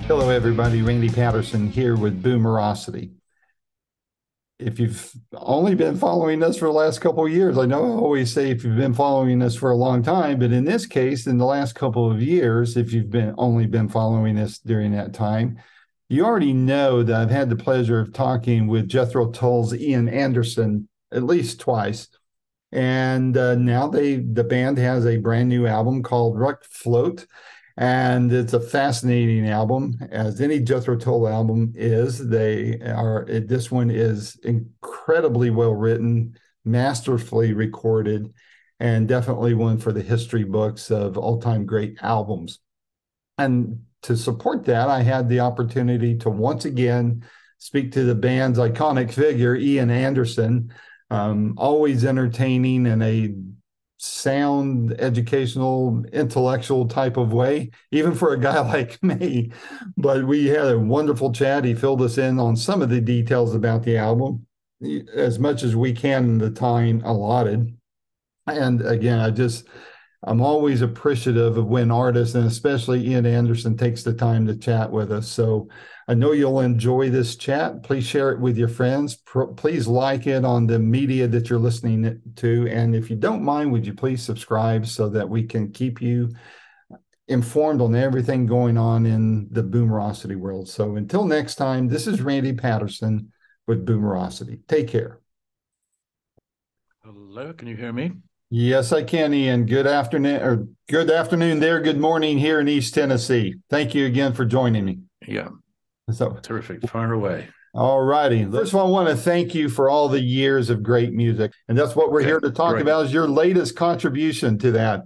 Hello, everybody. Randy Patterson here with Boomerocity. If you've only been following us for the last couple of years, I know I always say if you've been following us for a long time, but in this case, in the last couple of years, if you've only been following us during that time, you already know that I've had the pleasure of talking with Jethro Tull's Ian Anderson at least twice. And now the band has a brand new album called RokFlute. And it's a fascinating album, as any Jethro Tull album is. This one is incredibly well written, masterfully recorded, and definitely one for the history books of all-time great albums. And to support that, I had the opportunity to once again speak to the band's iconic figure, Ian Anderson, always entertaining in a sound, educational, intellectual type of way, even for a guy like me. But we had a wonderful chat. He filled us in on some of the details about the album, as much as we can in the time allotted. And again, I'm always appreciative of when artists, and especially Ian Anderson, takes the time to chat with us. So I know you'll enjoy this chat. Please share it with your friends. Please like it on the media that you're listening to. And if you don't mind, would you please subscribe so that we can keep you informed on everything going on in the Boomerocity world. So until next time, this is Randy Patterson with Boomerocity. Take care. Hello, can you hear me? Yes, I can, Ian. Good afternoon there. Good morning here in East Tennessee. Thank you again for joining me. Yeah. So Terrific. Fire away. All righty. First of all, I want to thank you for all the years of great music. And that's what we're here to talk about, is your latest contribution to that.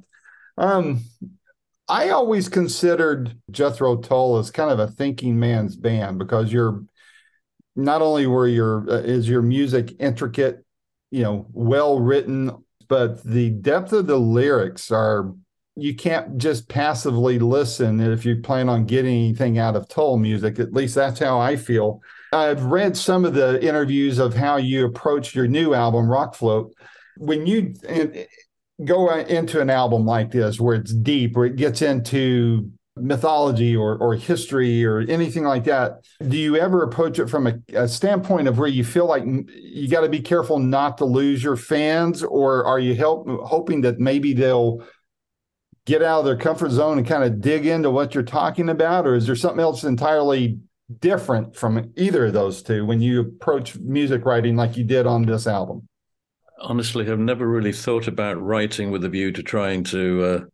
I always considered Jethro Tull as kind of a thinking man's band, because not only is your music intricate, well written, but the depth of the lyrics you can't just passively listen if you plan on getting anything out of Tull music. At least that's how I feel. I've read some of the interviews of how you approached your new album, RokFlote. When you go into an album like this, where it's deep, where it gets into mythology or history or anything like that, do you ever approach it from a standpoint of where you feel like you got to be careful not to lose your fans, or are you hoping that maybe they'll get out of their comfort zone and kind of dig into what you're talking about, or is there something else entirely different from either of those two when you approach music writing like you did on this album? Honestly, I've never really thought about writing with a view to trying to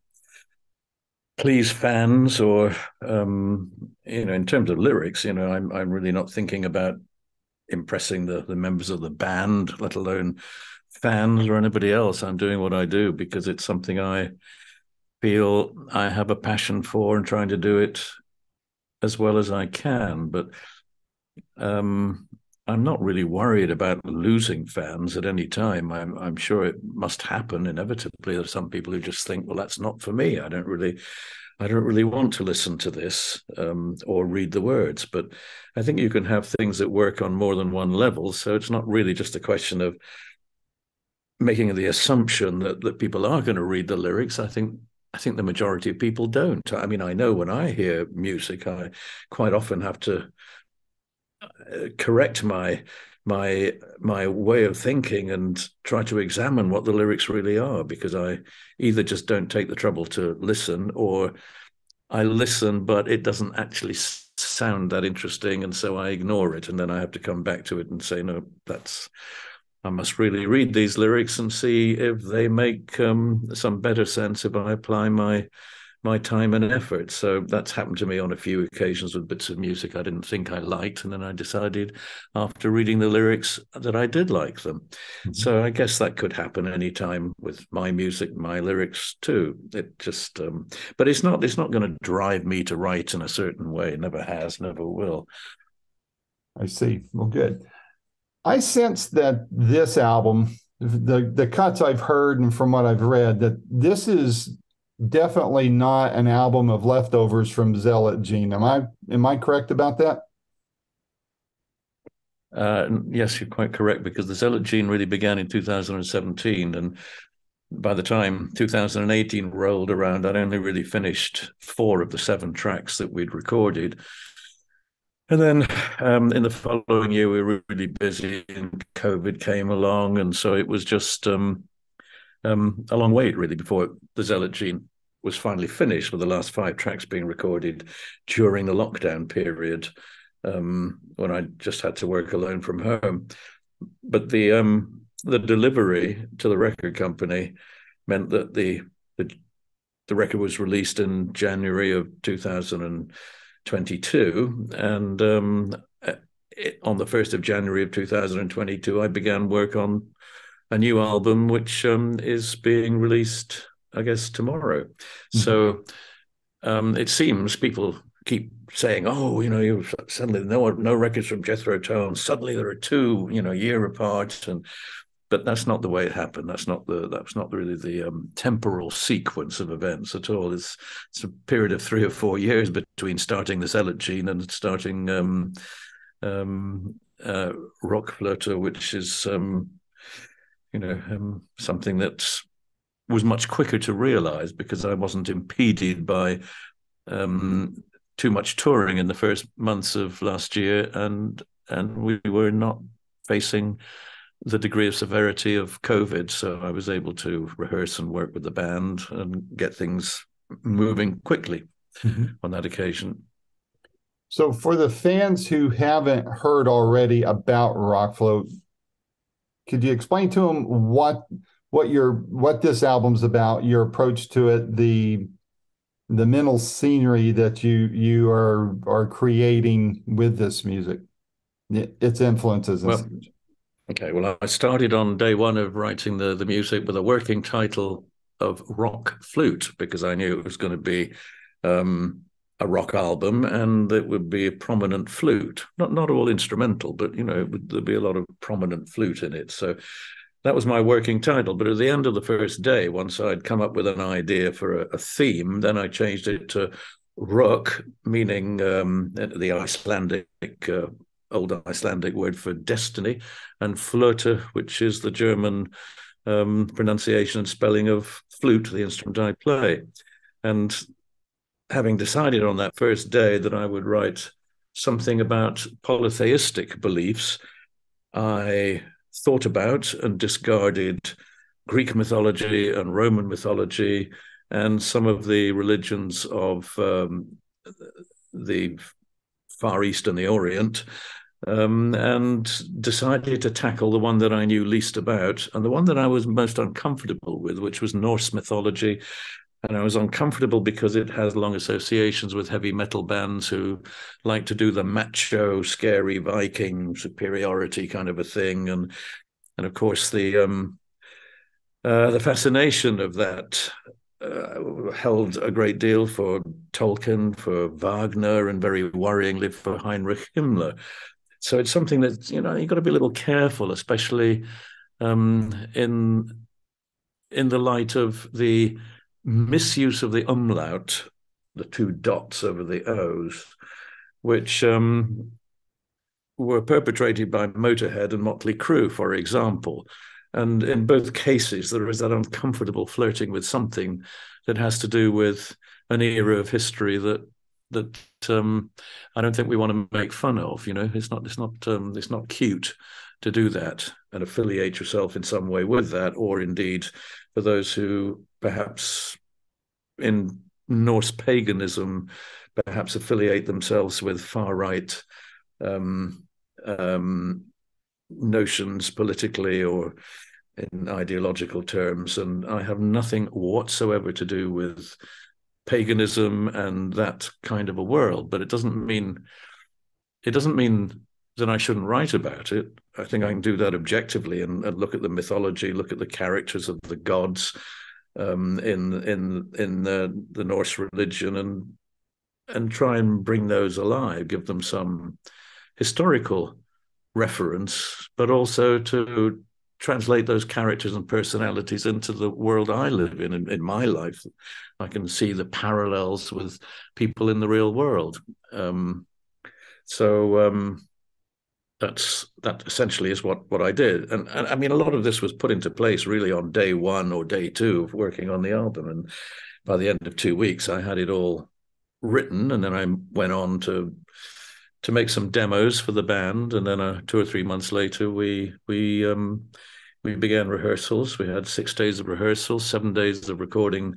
please fans, or in terms of lyrics, I'm really not thinking about impressing the members of the band, let alone fans or anybody else. I'm doing what I do because it's something I feel I have a passion for, and trying to do it as well as I can. But I'm not really worried about losing fans at any time. I'm sure it must happen inevitably. There's some people who just think, well, that's not for me. I don't really want to listen to this or read the words. But I think you can have things that work on more than one level. So it's not really just a question of making the assumption that people are going to read the lyrics. I think the majority of people don't. I mean, I know when I hear music, I quite often have to correct my way of thinking and try to examine what the lyrics really are, because I either just don't take the trouble to listen, or I listen but it doesn't actually sound that interesting, and so I ignore it, and then I have to come back to it and say, no, I must really read these lyrics and see if they make some better sense if I apply my time and effort. So that's happened to me on a few occasions with bits of music I didn't think I liked, and then I decided after reading the lyrics that I did like them. Mm-hmm. So I guess that could happen anytime with my music, my lyrics too. It just, but it's not going to drive me to write in a certain way. It never has, never will. I see. Well, good. I sense that this album, the cuts I've heard and from what I've read, that this is definitely not an album of leftovers from Zealot Gene. Am I correct about that? Yes, you're quite correct, because the Zealot Gene really began in 2017, and by the time 2018 rolled around, I'd only really finished 4 of the 7 tracks that we'd recorded. And then in the following year, we were really busy, and COVID came along, and so it was just a long wait really before the Zealot Gene was finally finished, with the last 5 tracks being recorded during the lockdown period, when I just had to work alone from home. But the delivery to the record company meant that the record was released in January of 2022, and on the 1st of January of 2022, I began work on a new album, which is being released, I guess, tomorrow. Mm-hmm. So it seems people keep saying, "Oh, you suddenly no records from Jethro Tull, and suddenly there are 2, a year apart." But that's not the way it happened. That's not really the temporal sequence of events at all. It's a period of 3 or 4 years between starting the Zealot Gene and starting RokFlute, which is something that was much quicker to realize, because I wasn't impeded by too much touring in the first months of last year, and we were not facing the degree of severity of COVID, so I was able to rehearse and work with the band and get things moving quickly on that occasion. So for the fans who haven't heard already about RokFlote, could you explain to them what this album's about, your approach to it, the mental scenery that you are creating with this music, its influences and such? Okay, well, I started on day one of writing the music with a working title of RokFlute, because I knew it was going to be a rock album, and it would be a prominent flute, not all instrumental, but there'd be a lot of prominent flute in it. So that was my working title. But at the end of the first day, once I'd come up with an idea for a theme, then I changed it to Rok, meaning the Icelandic old Icelandic word for destiny, and Flöte, which is the German pronunciation and spelling of flute, the instrument I play. And having decided on that first day that I would write something about polytheistic beliefs, I thought about and discarded Greek mythology and Roman mythology and some of the religions of the Far East and the Orient, and decided to tackle the one that I knew least about, and the one that I was most uncomfortable with, which was Norse mythology. And I was uncomfortable because it has long associations with heavy metal bands who like to do the macho, scary Viking superiority kind of a thing, and of course the fascination of that held a great deal for Tolkien, for Wagner, and very worryingly for Heinrich Himmler. So it's something that you've got to be a little careful, especially in the light of the misuse of the umlaut, the 2 dots over the O's, which were perpetrated by Motorhead and Motley Crue, for example. And in both cases, there is that uncomfortable flirting with something that has to do with an era of history that I don't think we want to make fun of. It's not cute to do that and affiliate yourself in some way with that, or indeed for those who perhaps in Norse paganism perhaps affiliate themselves with far right notions politically or in ideological terms. And I have nothing whatsoever to do with paganism and that kind of a world, but it doesn't mean that I shouldn't write about it. I think I can do that objectively and look at the mythology, look at the characters of the gods in the Norse religion, and try and bring those alive, give them some historical reference, but also to translate those characters and personalities into the world I live in my life. I can see the parallels with people in the real world. That essentially is what I did. And I mean, a lot of this was put into place really on day 1 or day 2 of working on the album. And by the end of 2 weeks, I had it all written. And then I went on to to make some demos for the band, and then 2 or 3 months later, we began rehearsals. We had 6 days of rehearsals, 7 days of recording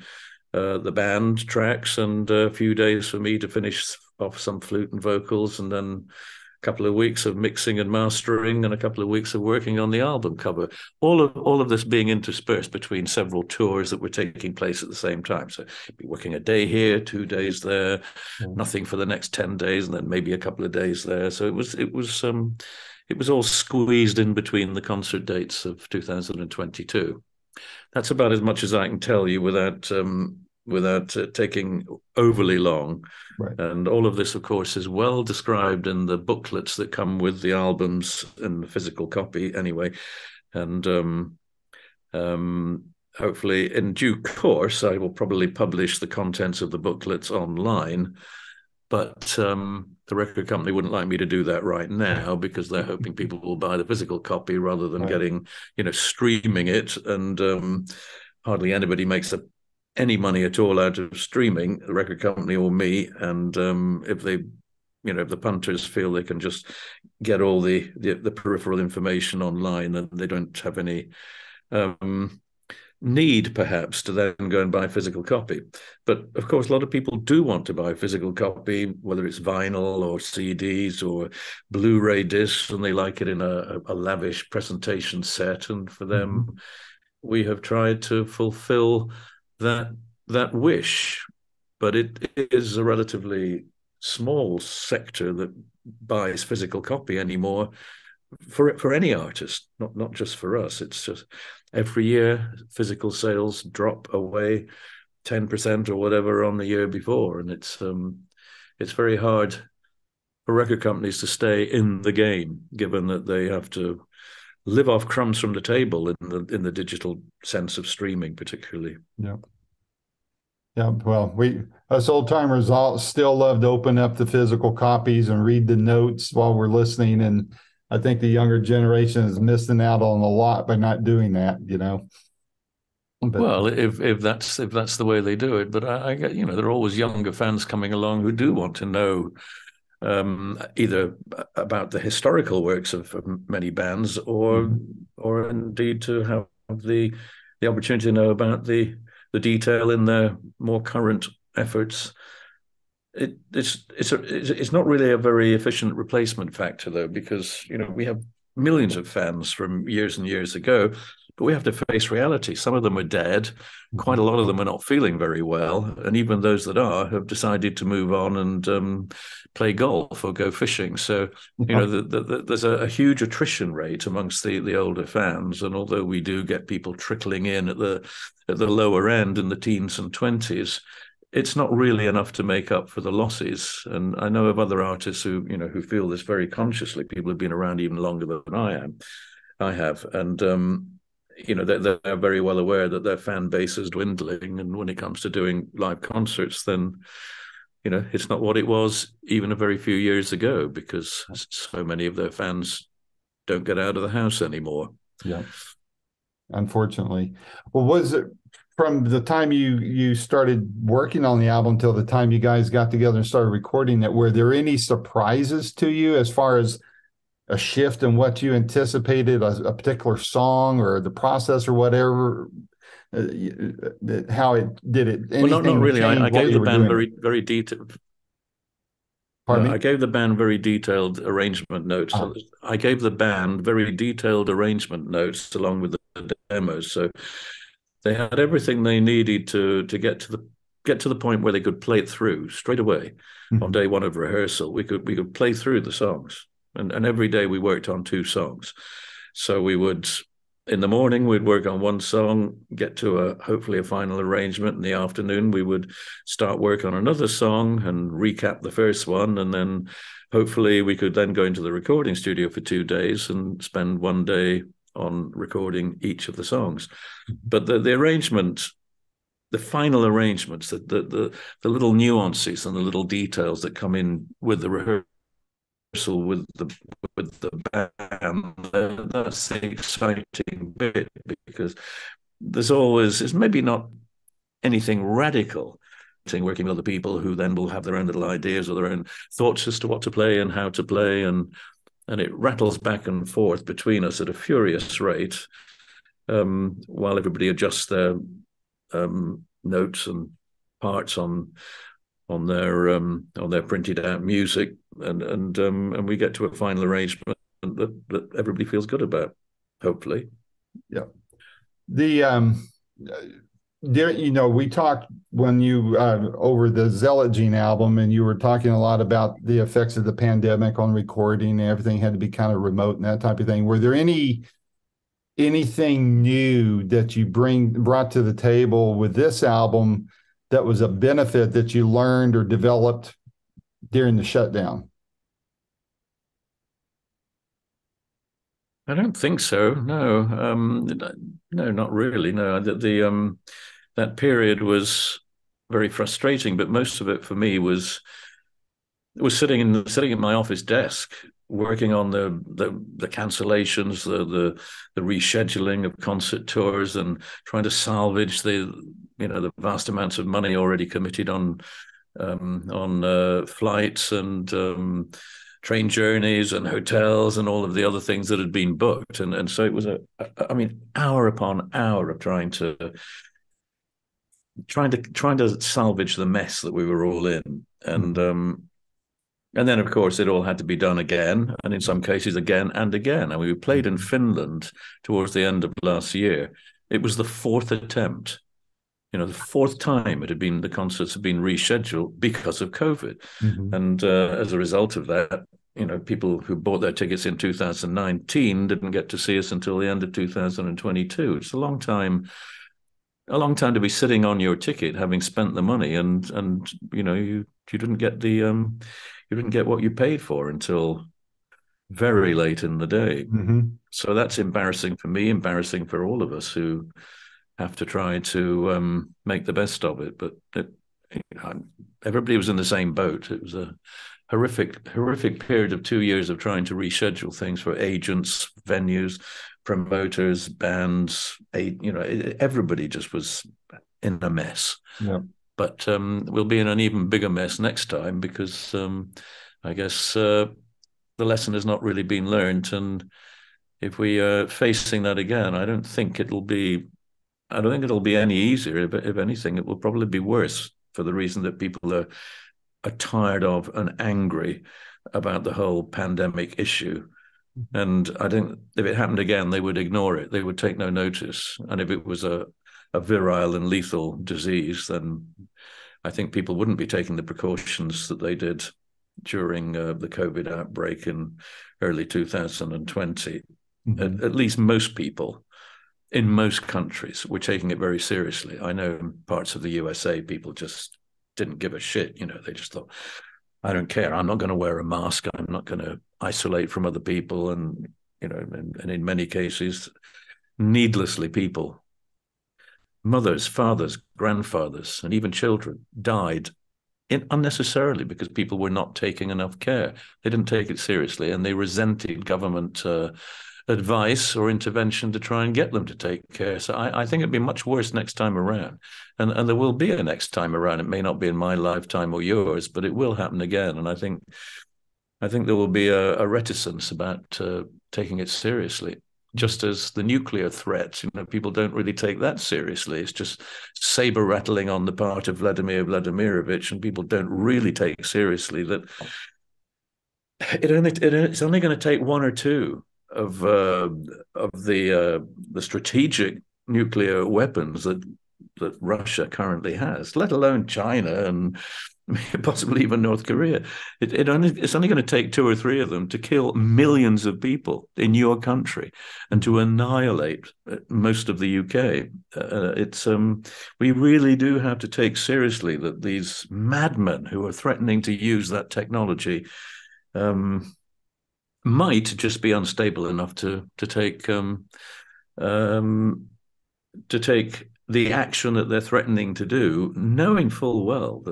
the band tracks, and a few days for me to finish off some flute and vocals, and then a couple of weeks of mixing and mastering, and a couple of weeks of working on the album cover. All of this being interspersed between several tours that were taking place at the same time. So be working a day here, 2 days there, nothing for the next 10 days, and then maybe a couple of days there. So it was all squeezed in between the concert dates of 2022. That's about as much as I can tell you without taking overly long. Right. And all of this, of course, is well described in the booklets that come with the albums in the physical copy anyway. And hopefully in due course, I will probably publish the contents of the booklets online. But the record company wouldn't like me to do that right now, because they're hoping people will buy the physical copy rather than getting, streaming it. And hardly anybody makes any money at all out of streaming, the record company or me. And if the punters feel they can just get all the peripheral information online, and they don't have any need perhaps to then go and buy a physical copy. But of course, a lot of people do want to buy a physical copy, whether it's vinyl or CDs or Blu-ray discs, and they like it in a lavish presentation set. And for them, we have tried to fulfill that wish. But it is a relatively small sector that buys physical copy anymore for any artist, not just for us. It's just every year physical sales drop away 10% or whatever on the year before, and it's very hard for record companies to stay in the game, given that they have to live off crumbs from the table in the digital sense of streaming, particularly. Yeah. Yeah, well, us old timers all still love to open up the physical copies and read the notes while we're listening, and I think the younger generation is missing out on a lot by not doing that, But, well, if that's the way they do it, but I get, there are always younger fans coming along who do want to know either about the historical works of many bands, or indeed to have the opportunity to know about the detail in their more current efforts. It's not really a very efficient replacement factor, though, because we have millions of fans from years and years ago, but we have to face reality. Some of them are dead. Quite a lot of them are not feeling very well, and even those that are have decided to move on and play golf or go fishing. So there's a huge attrition rate amongst the older fans, and although we do get people trickling in at the lower end in the teens and 20s, it's not really enough to make up for the losses. And I know of other artists who feel this very consciously. People have been around even longer than I have, and they're very well aware that their fan base is dwindling. And when it comes to doing live concerts, then it's not what it was even a very few years ago, because so many of their fans don't get out of the house anymore. Yeah, unfortunately. Well, was it from the time you started working on the album till the time you guys got together and started recording it, were there any surprises to you as far as a shift in what you anticipated, a particular song or the process or whatever? How it did it? Well, not really. I gave the band very detailed. Pardon me? I gave the band very detailed arrangement notes. I gave the band very detailed arrangement notes along with the demos. So they had everything they needed to get to the point where they could play it through straight away. On day one of rehearsal. We could play through the songs, and every day we worked on 2 songs. So we would, in the morning, we'd work on one song, get to hopefully a final arrangement. In the afternoon, we would start work on another song and recap the first one, and then hopefully we could then go into the recording studio for 2 days and spend one day on recording each of the songs. But the arrangement, the final arrangements, the little nuances and the little details that come in with the rehearsal with the band, that's the exciting bit, because there's maybe not anything radical, working with other people who then will have their own little ideas or their own thoughts as to what to play and how to play, and it rattles back and forth between us at a furious rate, while everybody adjusts their notes and parts on their printed out music, and we get to a final arrangement that everybody feels good about, hopefully. Yeah. The there, we talked when you over the Zealot Gene album, and you were talking a lot about the effects of the pandemic on recording, and everything had to be kind of remote and that type of thing. Were there anything new that you brought to the table with this album that was a benefit that you learned or developed during the shutdown? I don't think so. No, no, not really. No, that period was very frustrating, but most of it for me was sitting in my office desk, working on the cancellations, the rescheduling of concert tours, and trying to salvage the vast amounts of money already committed on flights and train journeys and hotels and all of the other things that had been booked, and so it was hour upon hour of trying to salvage the mess that we were all in, and then, of course, it all had to be done again, and in some cases again and again. And we played in Finland towards the end of last year. It was the fourth attempt, the fourth time the concerts had been rescheduled because of COVID. Mm-hmm. And as a result of that, people who bought their tickets in 2019 didn't get to see us until the end of 2022. It's a long time to be sitting on your ticket, having spent the money, and you didn't get you didn't get what you paid for until very late in the day. Mm-hmm. So that's embarrassing for me, embarrassing for all of us who have to try to make the best of it. But everybody was in the same boat. It was a horrific period of 2 years of trying to reschedule things for agents, venues, promoters, bands. Everybody just was in a mess. Yeah. But we'll be in an even bigger mess next time, because I guess the lesson has not really been learned. And if we are facing that again, I don't think it'll be any easier. If anything, it will probably be worse, for the reason that people are tired of and angry about the whole pandemic issue. And I think if it happened again, they would ignore it. They would take no notice. And if it was a virile and lethal disease, then I think people wouldn't be taking the precautions that they did during the COVID outbreak in early 2020. Mm-hmm. At least most people in most countries were taking it very seriously. I know in parts of the USA, people just didn't give a shit. They just thought, I don't care. I'm not going to wear a mask. I'm not going to isolate from other people. And, and in many cases, needlessly, people, mothers, fathers, grandfathers, and even children died unnecessarily because people were not taking enough care. They didn't take it seriously, and they resented government advice or intervention to try and get them to take care. So I think it'd be much worse next time around. And there will be a next time around. It may not be in my lifetime or yours, but it will happen again. And I think there will be a reticence about taking it seriously. Just as the nuclear threat, people don't really take that seriously. It's just saber rattling on the part of Vladimir Vladimirovich, and people don't really take seriously that it's only going to take one or two of the strategic nuclear weapons that Russia currently has, let alone China and possibly even North Korea. It's only going to take two or three of them to kill millions of people in your country and to annihilate most of the UK. We really do have to take seriously that these madmen who are threatening to use that technology might just be unstable enough to take the action that they're threatening to do, knowing full well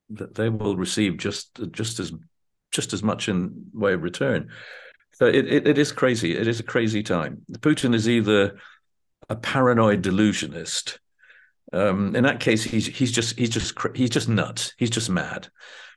that they will receive just as much in way of return. So it is crazy. It is a crazy time. Putin is either a paranoid delusionist In that case, he's just nuts. He's just mad.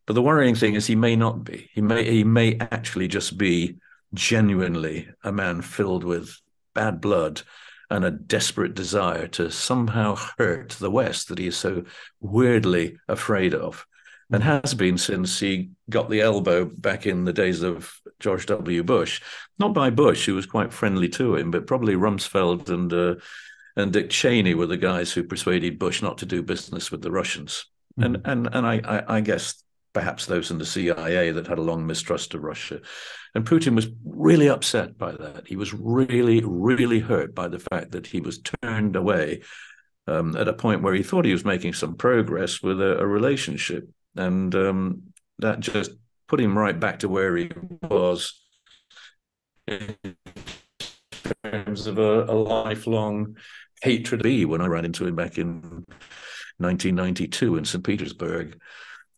But the worrying thing is he may not be. He may actually just be genuinely a man filled with bad blood and a desperate desire to somehow hurt the West that he is so weirdly afraid of, and has been since he got the elbow back in the days of George W. Bush. Not by Bush, who was quite friendly to him, but probably Rumsfeld and Dick Cheney were the guys who persuaded Bush not to do business with the Russians. Mm-hmm. And I guess perhaps those in the CIA that had a long mistrust of Russia. And Putin was really upset by that. He was really, really hurt by the fact that he was turned away at a point where he thought he was making some progress with a relationship. And that just put him right back to where he was in terms of a lifelong hatred of me when I ran into him back in 1992 in St. Petersburg.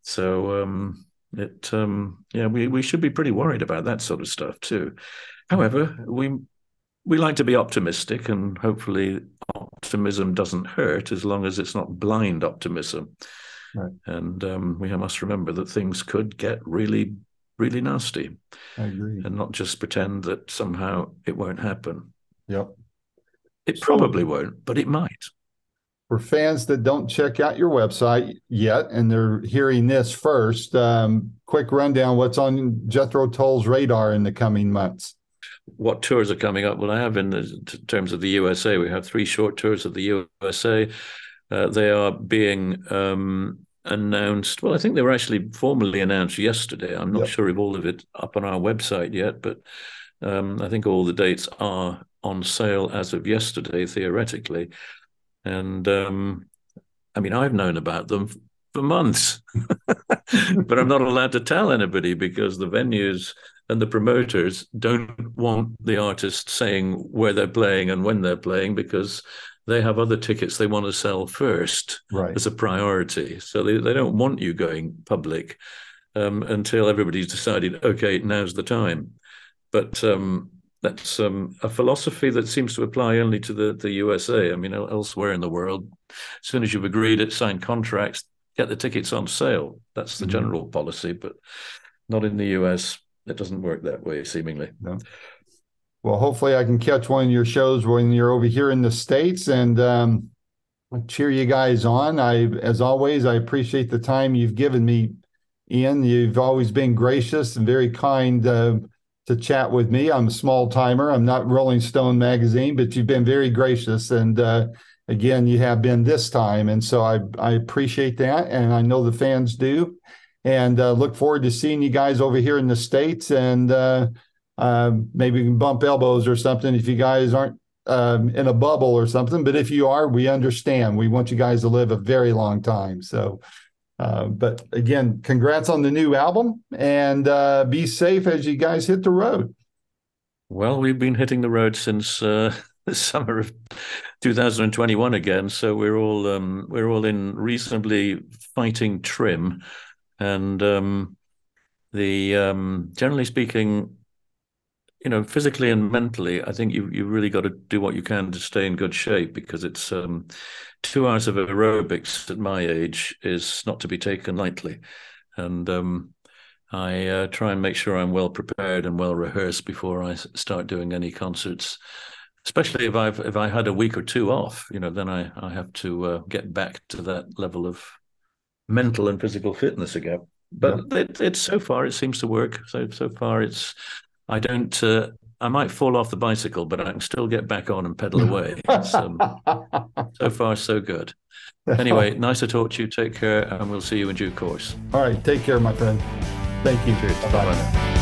So we should be pretty worried about that sort of stuff too. However, we like to be optimistic, and hopefully optimism doesn't hurt as long as it's not blind optimism. Right. And we must remember that things could get really, really nasty. I agree. And not just pretend that somehow it won't happen. Yep. It probably won't, but it might. For fans that don't check out your website yet, and they're hearing this first, quick rundown, what's on Jethro Tull's radar in the coming months? What tours are coming up? Well, I have in terms of the USA, we have 3 short tours of the USA. They are being announced. Well, I think they were actually formally announced yesterday. I'm not sure if all of it up on our website yet, but I think all the dates are on sale as of yesterday, theoretically. And I mean, I've known about them for months, but I'm not allowed to tell anybody because the venues and the promoters don't want the artists saying where they're playing and when they're playing, because they have other tickets they want to sell first as a priority. So they don't want you going public until everybody's decided, okay, now's the time. But that's a philosophy that seems to apply only to the USA. I mean, elsewhere in the world, as soon as you've agreed it, signed contracts, get the tickets on sale. That's the general policy, but not in the US. It doesn't work that way, seemingly. No. Well, hopefully I can catch one of your shows when you're over here in the States and cheer you guys on. As always, I appreciate the time you've given me, Ian. You've always been gracious and very kind to chat with me. I'm a small timer. I'm not Rolling Stone magazine, but you've been very gracious. And again, you have been this time. And so I appreciate that. And I know the fans do. And look forward to seeing you guys over here in the States. And maybe we can bump elbows or something if you guys aren't in a bubble or something. But if you are, we understand. We want you guys to live a very long time. So but again, congrats on the new album, and be safe as you guys hit the road. Well, we've been hitting the road since the summer of 2021 again, so we're all in reasonably fighting trim, and generally speaking, you know, physically and mentally, I think you really got to do what you can to stay in good shape, because it's 2 hours of aerobics at my age is not to be taken lightly. And I try and make sure I'm well prepared and well rehearsed before I start doing any concerts, especially if I had a week or 2 off, you know, then I have to get back to that level of mental and physical fitness again. But it's so far, it seems to work. So far I might fall off the bicycle, but I can still get back on and pedal away. So far, so good. Anyway, nice to talk to you. Take care, and we'll see you in due course. All right. Take care, my friend. Thank you. Cheers. Bye-bye.